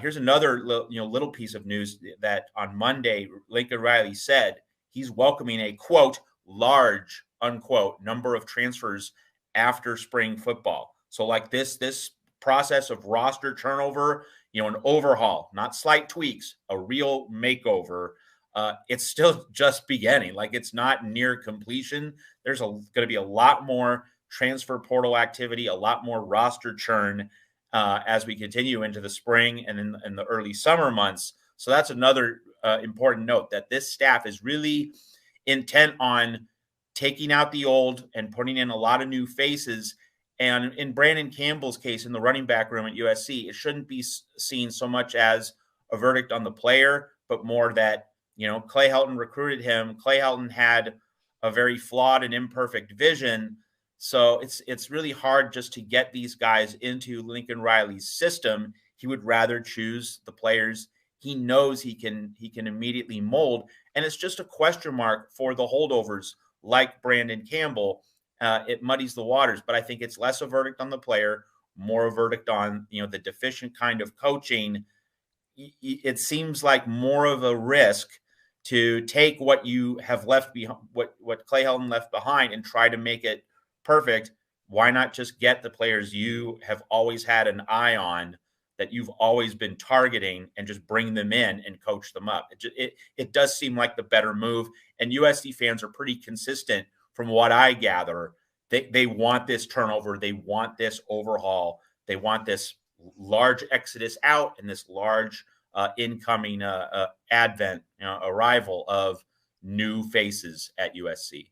Here's another little piece of news that on Monday, Lincoln Riley said he's welcoming a, quote, large, unquote, number of transfers after spring football. So like this process of roster turnover, an overhaul, not slight tweaks, a real makeover. It's still just beginning. Like, it's not near completion. There's going to be a lot more transfer portal activity, a lot more roster churn as we continue into the spring and in the early summer months. So that's another important note, that this staff is really intent on taking out the old and putting in a lot of new faces. And in Brandon Campbell's case, in the running back room at USC, it shouldn't be seen so much as a verdict on the player, but more that, Clay Helton recruited him. Clay Helton had a very flawed and imperfect vision. So it's really hard just to get these guys into Lincoln Riley's system. He would rather choose the players he knows he can immediately mold. And it's just a question mark for the holdovers like Brandon Campbell. It muddies the waters, but I think it's less a verdict on the player, more a verdict on, the deficient kind of coaching. It seems like more of a risk to take what you have left behind, what Clay Helton left behind, and try to make it perfect. Why not just get the players you have always had an eye on, that you've always been targeting, and just bring them in and coach them up? It does seem like the better move. And USC fans are pretty consistent from what I gather. They want this turnover. They want this overhaul. They want this large exodus out and this large incoming arrival of new faces at USC.